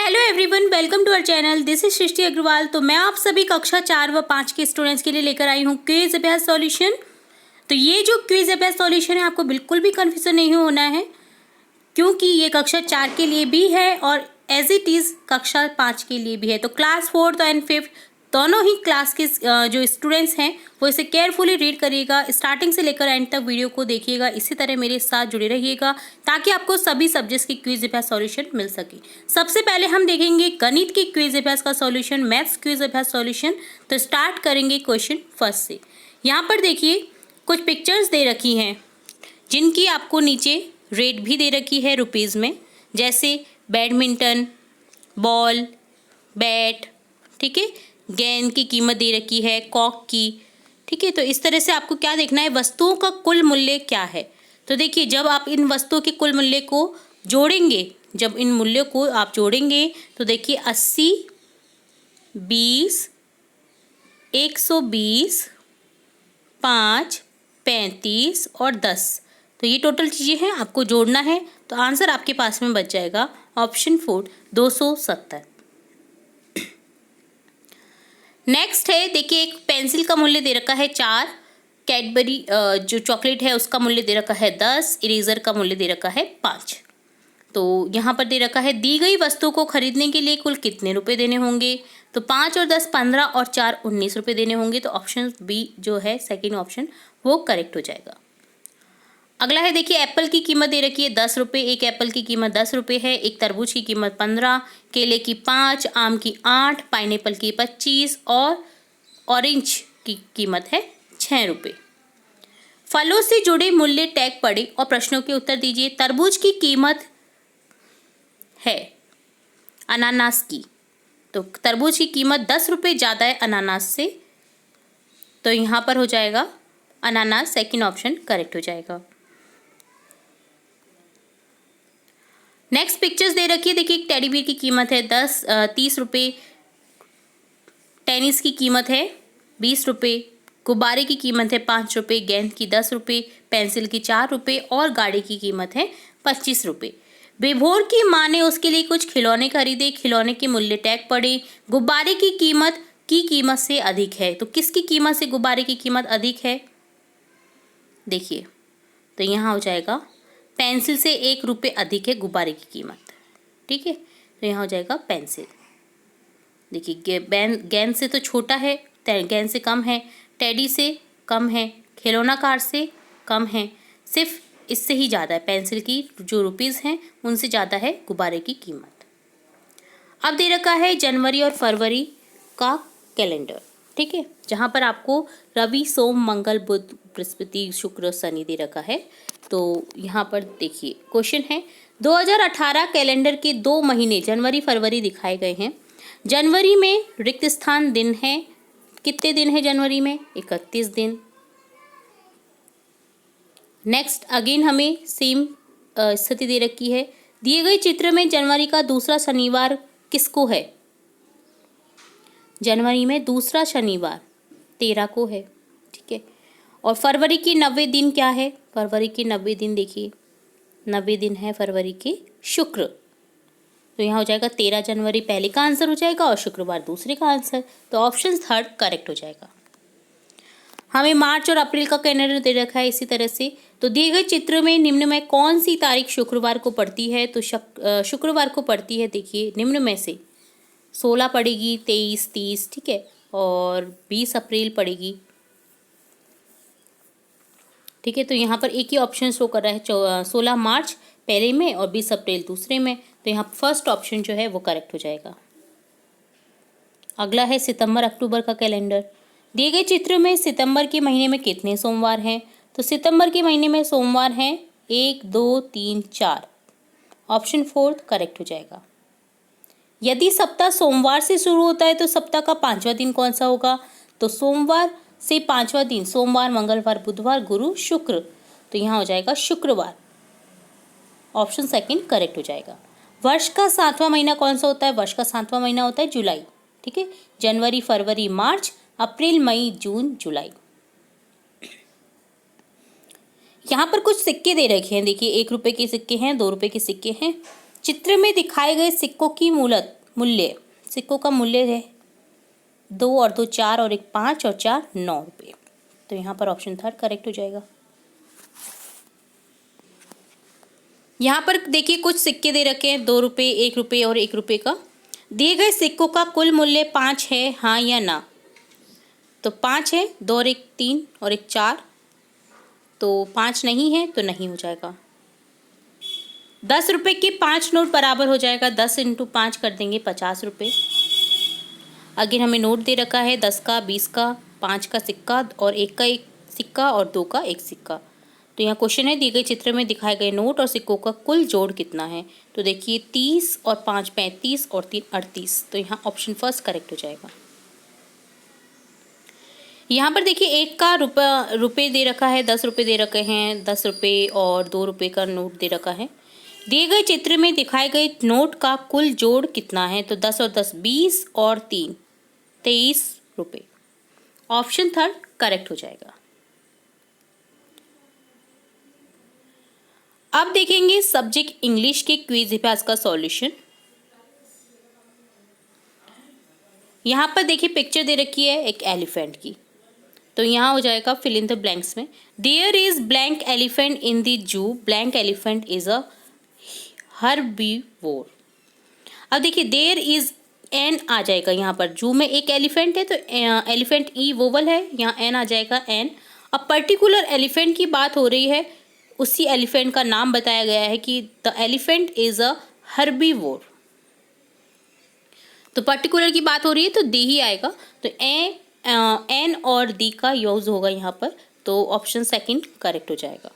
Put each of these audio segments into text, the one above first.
Hello everyone, welcome to our channel. This is Srishti Agarwal. तो मैं आप सभी कक्षा 4 व 5 के स्टूडेंट्स के लिए लेकर आई हूँ क्विज अभ्यास सॉल्यूशन। तो ये जो क्विज अभ्यास सॉल्यूशन है, आपको बिल्कुल भी कन्फ्यूजन नहीं होना है, क्योंकि ये कक्षा 4 के लिए भी है और एज इट इज़ कक्षा 5 के लिए भी है। तो क्लास 4th एंड 5th दोनों ही क्लास के जो स्टूडेंट्स हैं वो इसे केयरफुली रीड करिएगा, स्टार्टिंग से लेकर एंड तक वीडियो को देखिएगा। इसी तरह मेरे साथ जुड़े रहिएगा ताकि आपको सभी सब्जेक्ट्स की क्विज अभ्यास सॉल्यूशन मिल सके। सबसे पहले हम देखेंगे गणित की क्विज अभ्यास का सॉल्यूशन, मैथ्स क्विज अभ्यास सॉल्यूशन। तो स्टार्ट करेंगे क्वेश्चन फर्स्ट से। यहाँ पर देखिए कुछ पिक्चर्स दे रखी हैं जिनकी आपको नीचे रेट भी दे रखी है रुपीज़ में, जैसे बैडमिंटन, बॉल, बैट, ठीक है, गेंद की कीमत दे रखी है, कॉक की, ठीक है। तो इस तरह से आपको क्या देखना है, वस्तुओं का कुल मूल्य क्या है। तो देखिए जब आप इन वस्तुओं के कुल मूल्य को जोड़ेंगे, जब इन मूल्यों को आप जोड़ेंगे तो देखिए 80, 20, 120, 5, 35 और 10। तो ये टोटल चीज़ें हैं, आपको जोड़ना है। तो आंसर आपके पास में बच जाएगा ऑप्शन 4, 270। नेक्स्ट है, देखिए एक पेंसिल का मूल्य दे रखा है 4, कैडबरी जो चॉकलेट है उसका मूल्य दे रखा है 10, इरेजर का मूल्य दे रखा है 5। तो यहाँ पर दे रखा है दी गई वस्तु को खरीदने के लिए कुल कितने रुपए देने होंगे। तो 5 और 10 15 और 4 19 रुपये देने होंगे। तो ऑप्शन बी जो है सेकेंड ऑप्शन वो करेक्ट हो जाएगा। अगला है, देखिए एप्पल की कीमत दे रखी है 10 रुपये, एक एप्पल की कीमत 10 रुपये है, एक तरबूज की कीमत 15, केले की 5, आम की 8, पाइनएप्पल की 25 और ऑरेंज की कीमत है 6 रुपये। फलों से जुड़े मूल्य टैग पढ़ें और प्रश्नों के उत्तर दीजिए। तरबूज की कीमत है अनानास की, तो तरबूज की कीमत 10 रुपये ज़्यादा है अनानास से, तो यहाँ पर हो जाएगा अनानास, सेकेंड ऑप्शन करेक्ट हो जाएगा। नेक्स्ट पिक्चर्स दे रखी है, देखिए एक टेडी बियर की कीमत है 30 रुपये, टेनिस की कीमत है 20 रुपये, गुब्बारे की कीमत है 5 रुपये, गेंद की 10 रुपये, पेंसिल की 4 रुपये और गाड़ी की कीमत है 25 रुपये। विभोर की माँ ने उसके लिए कुछ खिलौने खरीदे, खिलौने के मूल्य टैग पढ़े। गुब्बारे की कीमत से अधिक है, तो किसकी कीमत से गुब्बारे की कीमत अधिक है, देखिए तो यहाँ हो जाएगा पेंसिल से 1 रुपये अधिक है गुब्बारे की कीमत, ठीक है। तो यहाँ हो जाएगा पेंसिल। देखिए गेंद से तो छोटा है, गेंद से कम है, टेडी से कम है, खिलौना कार से कम है, सिर्फ इससे ही ज़्यादा है, पेंसिल की जो रुपीज़ हैं उनसे ज़्यादा है गुब्बारे की कीमत। अब दे रखा है जनवरी और फरवरी का कैलेंडर, ठीक है, जहाँ पर आपको रवि, सोम, मंगल, बुध, बृहस्पति, शुक्र, शनि दे रखा है। तो यहाँ पर देखिए क्वेश्चन है, 2018 कैलेंडर के 2 महीने जनवरी फरवरी दिखाए गए हैं। जनवरी में रिक्त स्थान दिन है, कितने दिन है जनवरी में, 31 दिन। नेक्स्ट अगेन हमें सेम स्थिति दे रखी है, दिए गए चित्र में जनवरी का दूसरा शनिवार किसको है। जनवरी में दूसरा शनिवार 13 को है, ठीक है। और फरवरी के 90 दिन क्या है, फरवरी के 90 दिन देखिए 90 दिन है फरवरी के शुक्र। तो यहाँ हो जाएगा 13 जनवरी पहले का आंसर हो जाएगा और शुक्रवार दूसरे का आंसर। तो ऑप्शन थर्ड करेक्ट हो जाएगा। हमें मार्च और अप्रैल का कैलेंडर दे रखा है इसी तरह से। तो दिए गए चित्र में निम्न में कौन सी तारीख शुक्रवार को पड़ती है। तो शुक्रवार को पड़ती है, देखिए निम्न में से 16 पड़ेगी, 23, 30, ठीक है, और 20 अप्रैल पड़ेगी, ठीक है। तो यहाँ पर एक ही ऑप्शन शो कर रहा है, 16 मार्च पहले में और 20 अप्रैल दूसरे में। तो यहाँ फर्स्ट ऑप्शन जो है वो करेक्ट हो जाएगा। अगला है सितंबर अक्टूबर का कैलेंडर। दिए गए चित्र में सितंबर के महीने में कितने सोमवार हैं। तो सितंबर के महीने में सोमवार हैं 1, 2, 3, 4, ऑप्शन 4 करेक्ट हो जाएगा। यदि सप्ताह सोमवार से शुरू होता है तो सप्ताह का 5वां दिन कौन सा होगा। तो सोमवार से 5वां दिन सोमवार, मंगलवार, बुधवार, गुरु, शुक्र। तो यहाँ हो जाएगा शुक्रवार, ऑप्शन सेकंड करेक्ट हो जाएगा। वर्ष का 7वां महीना कौन सा होता है। वर्ष का 7वां महीना होता है जुलाई, ठीक है। जनवरी, फरवरी, मार्च, अप्रैल, मई, जून, जुलाई। यहाँ पर कुछ सिक्के दे रखे हैं, देखिए 1 रुपये के सिक्के हैं, 2 रुपये के सिक्के हैं, चित्र में दिखाए गए सिक्कों की मूल्य, सिक्कों का मूल्य है 2 और 2 4 और 1 5 और 4 9 रुपये। तो यहाँ पर ऑप्शन थर्ड करेक्ट हो जाएगा। यहाँ पर देखिए कुछ सिक्के दे रखे हैं, 2 रुपये, 1 रुपये और 1 रुपये का। दिए गए सिक्कों का कुल मूल्य 5 है, हाँ या ना? तो 5 है, 2 और 1 3 और 1 4, तो 5 नहीं है तो नहीं हो जाएगा। 10 रुपये के 5 नोट बराबर हो जाएगा, 10 इंटू 5 कर देंगे 50 रुपये। अगर हमें नोट दे रखा है 10 का, 20 का, 5 का सिक्का और 1 का 1 सिक्का और 2 का 1 सिक्का। तो यहाँ क्वेश्चन है, दिए गए चित्र में दिखाए गए नोट और सिक्कों का कुल जोड़ कितना है? तो देखिए 30 और 5 35 और 3 38। तो यहाँ ऑप्शन फर्स्ट करेक्ट हो जाएगा। यहाँ पर देखिए 1 का रुपये दे रखा है, 10 रुपये दे रखे हैं, 10 रुपये और 2 रुपये का नोट दे रखा है। दिए गए चित्र में दिखाए गए नोट का कुल जोड़ कितना है? तो 10 और 10 20 और 3 23 रुपये। ऑप्शन थर्ड करेक्ट हो जाएगा। अब देखेंगे सब्जेक्ट इंग्लिश के क्विज अभ्यास का सॉल्यूशन। यहाँ पर देखिए पिक्चर दे रखी है एक एलिफेंट की, तो यहाँ हो जाएगा फिल इन द ब्लैंक्स में। There is blank elephant in the zoo, blank elephant is a herbivore. अब देखिए देयर इज एन आ जाएगा, यहाँ पर जू में एक एलिफेंट है तो एलिफेंट ई वोवल है, यहाँ एन आ जाएगा एन। अब पर्टिकुलर एलिफेंट की बात हो रही है, उसी एलिफेंट का नाम बताया गया है कि the elephant is a herbivore. तो पर्टिकुलर की बात हो रही है तो डी ही आएगा, तो एन और डी का यूज होगा यहाँ पर, तो ऑप्शन सेकंड करेक्ट हो जाएगा।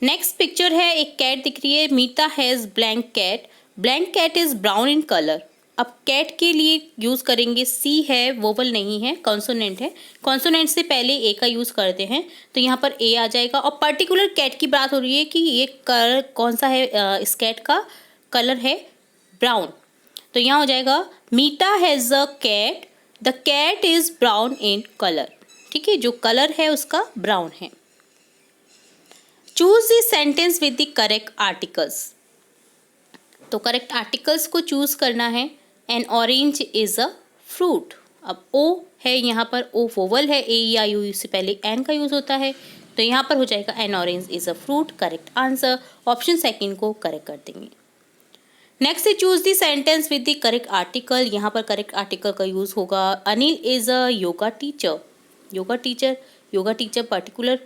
नेक्स्ट पिक्चर है, एक कैट दिख रही है, Meeta has blank cat, blank cat is brown in colour. अब कैट के लिए यूज करेंगे, सी है, वोवल नहीं है, कॉन्सोनेंट है, कॉन्सोनेंट से पहले ए का यूज करते हैं, तो यहाँ पर ए आ जाएगा। और पर्टिकुलर कैट की बात हो रही है कि ये कलर कौन सा है, इस कैट का कलर है ब्राउन, तो यहाँ हो जाएगा Meeta has a cat, the cat is brown in colour. ठीक है, जो कलर है उसका ब्राउन है। Choose the sentence with the correct articles, तो करेक्ट आर्टिकल्स को चूज करना है। An orange is a fruit, अब ओ है यहाँ पर, ओ वोवल है, ए या यू से पहले एन का यूज होता है, तो यहाँ पर हो जाएगा N orange is a fruit, correct answer. Option second को करेक्ट कर देंगे। नेक्स्ट है choose the sentence with the correct article, यहाँ पर करेक्ट आर्टिकल का यूज होगा। Anil is a yoga teacher, yoga teacher particular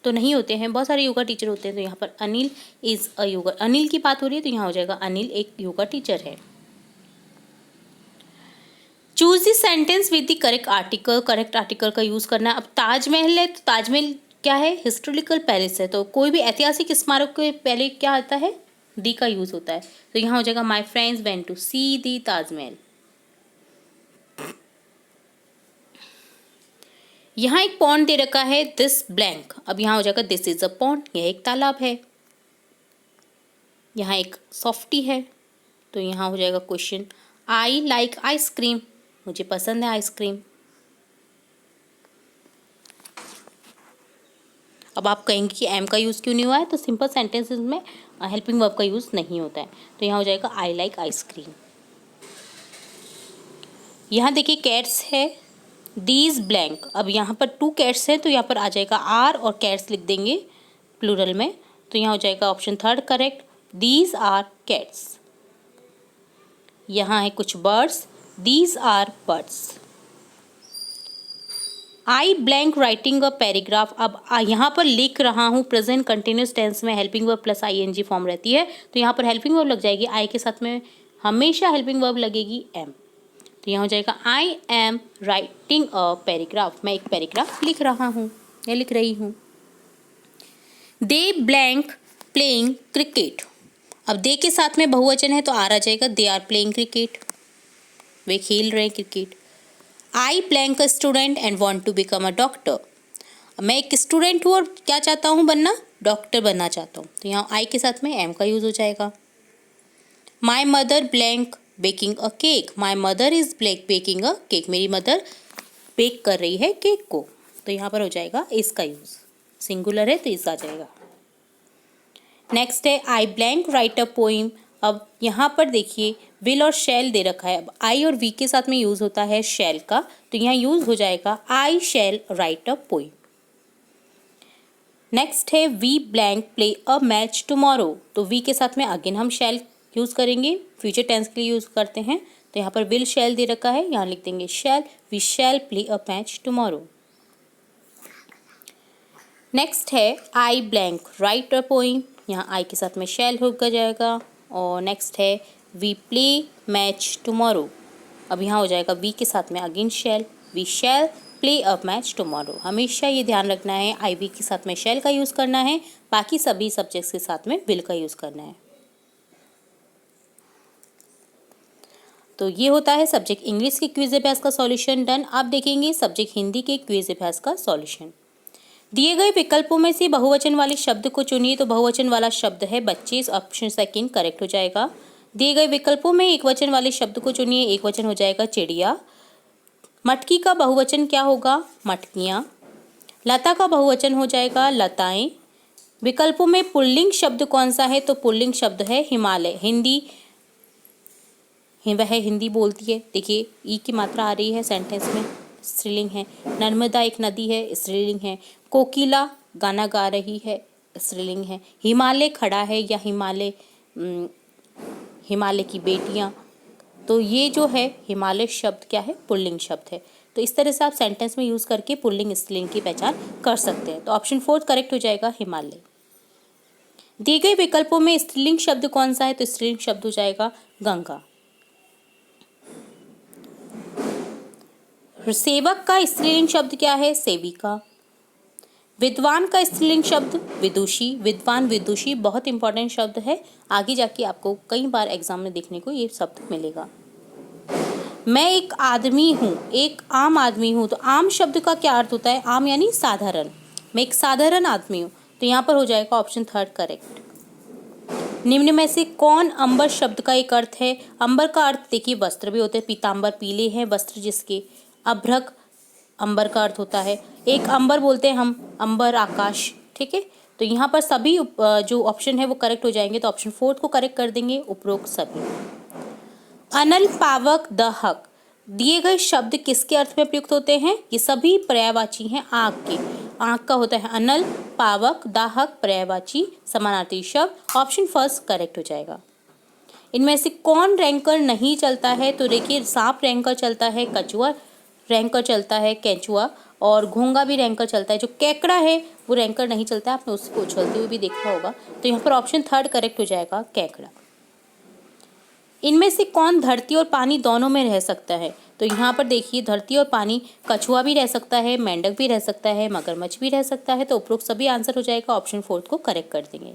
तो नहीं होते हैं, बहुत सारे योगा टीचर होते हैं, तो यहाँ पर अनिल इज अ योगा, अनिल की बात हो रही है तो यहाँ हो जाएगा अनिल एक योगा टीचर है। Choose the sentence with the correct article, correct article का यूज करना है। अब ताजमहल है, तो ताजमहल क्या है, हिस्टोरिकल पैलेस है, तो कोई भी ऐतिहासिक स्मारक के पहले क्या आता है, दी का यूज होता है, तो यहाँ हो जाएगा माई फ्रेंड्स वेंट टू सी दी ताजमहल। यहाँ एक पॉन्ड दे रखा है, दिस ब्लैंक, अब यहाँ हो जाएगा दिस इज अ पॉन्ड, यह एक तालाब है। यहाँ एक सॉफ्टी है, तो यहाँ हो जाएगा क्वेश्चन आई लाइक आइसक्रीम, मुझे पसंद है आइसक्रीम। अब आप कहेंगे कि एम का यूज़ क्यों नहीं हुआ है, तो सिंपल सेंटेंसेस में हेल्पिंग वर्ब का यूज़ नहीं होता है, तो यहाँ हो जाएगा आई लाइक आइसक्रीम। यहाँ देखिए कैट्स है, दीज ब्लैंक, अब यहाँ पर 2 कैट्स हैं तो यहाँ पर आ जाएगा आर और कैट्स लिख देंगे प्लूरल में, तो यहाँ हो जाएगा option third correct, these are cats. यहाँ है कुछ birds, these are birds. I blank writing a paragraph, अब यहाँ पर लिख रहा हूँ, प्रेजेंट कंटिन्यूस टेंस में helping verb plus ING form रहती है, तो यहाँ पर हेल्पिंग वर्ब लग जाएगी, आई के साथ में हमेशा हेल्पिंग वर्ब लगेगी एम, तो यहाँ हो जाएगा I am writing a paragraph, मैं एक पैराग्राफ लिख रहा हूँ या लिख रही हूँ। दे ब्लैंक प्लेइंग क्रिकेट, अब दे के साथ में बहुवचन है तो आर आ जाएगा, दे आर प्लेइंग क्रिकेट, वे खेल रहे हैं cricket. I blank a student and want to become a doctor, मैं एक स्टूडेंट हूँ और क्या चाहता हूँ बनना, डॉक्टर बनना चाहता हूँ, तो यहाँ आई के साथ में एम का यूज हो जाएगा। My mother blank baking a cake, my mother is baking a cake, मेरी मदर बेक कर रही है केक को, तो यहाँ पर हो जाएगा इसका यूज, सिंगुलर है तो इस आ जाएगा। नेक्स्ट है I blank write a poem. अब यहाँ पर देखिए विल और शैल दे रखा है। अब आई और वी के साथ में यूज़ होता है शैल का, तो यहाँ यूज़ हो जाएगा I shall write a poem. Next है we blank play a match tomorrow. तो वी के साथ में अगेन हम शैल यूज़ करेंगे, फ्यूचर टेंस के लिए यूज़ करते हैं। तो यहाँ पर विल शैल दे रखा है, यहाँ लिख देंगे shall, we shall play a match tomorrow. Next है I blank write a poem. यहाँ आई के साथ में शैल होकर जाएगा। और नेक्स्ट है वी प्ले मैच टुमारो। अब यहाँ हो जाएगा वी के साथ में again shall, we shall play a match tomorrow. हमेशा ये ध्यान रखना है आई वी के साथ में शैल का यूज़ करना है, बाकी सभी सब्जेक्ट्स के साथ में विल का यूज़ करना है। तो ये होता है सब्जेक्ट इंग्लिश के क्विज अभ्यास का सॉल्यूशन डन। अब देखेंगे सब्जेक्ट हिंदी के क्विज अभ्यास का सॉल्यूशन। दिए गए विकल्पों में से बहुवचन वाले शब्द को चुनिए। तो बहुवचन वाला शब्द है बच्चे, ऑप्शन सेकंड करेक्ट हो जाएगा। दिए गए विकल्पों में एक वचन वाले शब्द को चुनिए। एक वचन हो जाएगा चिड़िया। मटकी का बहुवचन क्या होगा? मटकियाँ। लता का बहुवचन हो जाएगा लताएं। विकल्पों में पुल्लिंग शब्द कौन सा है? तो पुल्लिंग शब्द है हिमालय। वह हिंदी बोलती है। देखिए ई की मात्रा आ रही है सेंटेंस में, स्त्रीलिंग है। नर्मदा एक नदी है, स्त्रीलिंग है। कोकिला गाना गा रही है, स्त्रीलिंग है। हिमालय खड़ा है या हिमालय की बेटियां, तो ये जो है हिमालय शब्द क्या है? पुल्लिंग शब्द है। तो इस तरह से आप सेंटेंस में यूज़ करके पुल्लिंग स्त्रीलिंग की पहचान कर सकते हैं। तो ऑप्शन 4 करेक्ट हो जाएगा हिमालय। दिए गए विकल्पों में स्त्रीलिंग शब्द कौन सा है? तो स्त्रीलिंग शब्द हो जाएगा गंगा। सेवक का स्त्रीलिंग शब्द क्या है? सेविका। विद्वान का स्त्रीलिंग शब्द विदुषी। विद्वान विदुषी बहुत इंपॉर्टेंट शब्द है, आगे जाके आपको कई बार एग्जाम में देखने को ये शब्द मिलेगा। मैं एक आदमी हूँ, एक आम आदमी हूँ। तो आम शब्द का क्या अर्थ होता है? आम यानी साधारण। मैं एक साधारण आदमी हूँ, तो यहाँ पर हो जाएगा ऑप्शन 3 करेक्ट। निम्न में से कौन अंबर शब्द का एक अर्थ है? अंबर का अर्थ देखिए वस्त्र भी होते हैं, पीताम्बर पीले हैं वस्त्र जिसके। अभ्रक अंबर का अर्थ होता है। एक अंबर बोलते हैं हम, अंबर आकाश, ठीक है। तो यहाँ पर सभी जो ऑप्शन है वो करेक्ट हो जाएंगे। तो ऑप्शन 4 को करेक्ट कर देंगे, उपरोक्त सभी। अनल, पावक, दहक दिए गए शब्द किसके अर्थ में प्रयुक्त होते हैं? ये सभी पर्यायवाची हैं आँख के। आँख का होता है अनल, पावक, दाहक पर्यायवाची समानार्थी शब्द। ऑप्शन 1 करेक्ट हो जाएगा। इनमें से कौन रैंकर नहीं चलता है? तो देखिए सांप रैंकर चलता है, कछुआ रैंकर चलता है, केंचुआ, और घोंगा भी रैंकर चलता है। जो केकड़ा है वो रैंकर नहीं चलता है, आपने उसको उछलते हुए भी देखा होगा। तो यहाँ पर ऑप्शन 3 करेक्ट हो जाएगा, केकड़ा। इनमें से कौन धरती और पानी दोनों में रह सकता है? तो यहाँ पर देखिए धरती और पानी, कछुआ भी रह सकता है, मेंढक भी रह सकता है, मगरमच्छ भी रह सकता है। तो उपरोक्त सभी आंसर हो जाएगा, ऑप्शन 4 को करेक्ट कर देंगे।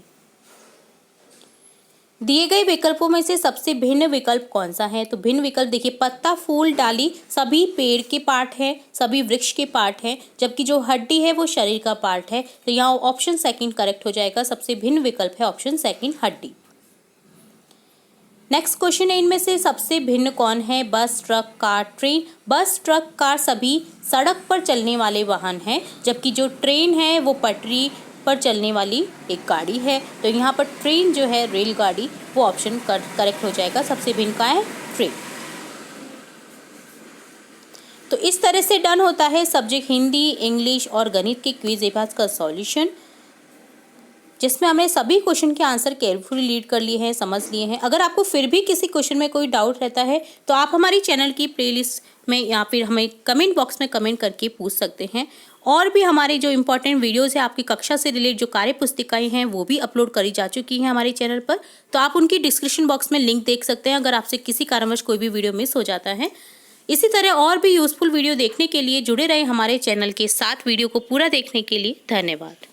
दिए गए विकल्पों में से सबसे भिन्न विकल्प कौन सा है? तो भिन्न विकल्प देखिए पत्ता, फूल, डाली सभी पेड़ के पार्ट हैं, सभी वृक्ष के पार्ट हैं, जबकि जो हड्डी है वो शरीर का पार्ट है। तो यहाँ ऑप्शन 2 करेक्ट हो जाएगा। सबसे भिन्न विकल्प है ऑप्शन 2 हड्डी। नेक्स्ट क्वेश्चन है, इनमें से सबसे भिन्न कौन है? बस, ट्रक, कार, ट्रेन। बस, ट्रक, कार सभी सड़क पर चलने वाले वाहन हैं, जबकि जो ट्रेन है वो पटरी पर चलने वाली एक गाड़ी है। तो यहाँ पर ट्रेन जो है, रेलगाड़ी, वो ऑप्शन करेक्ट हो जाएगा। सबसे भिन्न का है ट्रेन। तो इस तरह से डन होता है सब्जेक्ट हिंदी, इंग्लिश और गणित के क्विज अभ्यास का सॉल्यूशन, जिसमें हमने सभी क्वेश्चन के आंसर केयरफुली रीड कर लिए हैं, समझ लिए हैं। अगर आपको फिर भी किसी क्वेश्चन में कोई डाउट रहता है तो आप हमारी चैनल की प्लेलिस्ट में या फिर हमें कमेंट बॉक्स में कमेंट करके पूछ सकते हैं। और भी हमारे जो इंपॉर्टेंट वीडियोस है आपकी कक्षा से रिलेटेड, जो कार्य पुस्तिकाएं हैं वो भी अपलोड करी जा चुकी हैं हमारे चैनल पर, तो आप उनकी डिस्क्रिप्शन बॉक्स में लिंक देख सकते हैं अगर आपसे किसी कारणवश कोई भी वीडियो मिस हो जाता है। इसी तरह और भी यूजफुल वीडियो देखने के लिए जुड़े रहे हमारे चैनल के साथ। वीडियो को पूरा देखने के लिए धन्यवाद।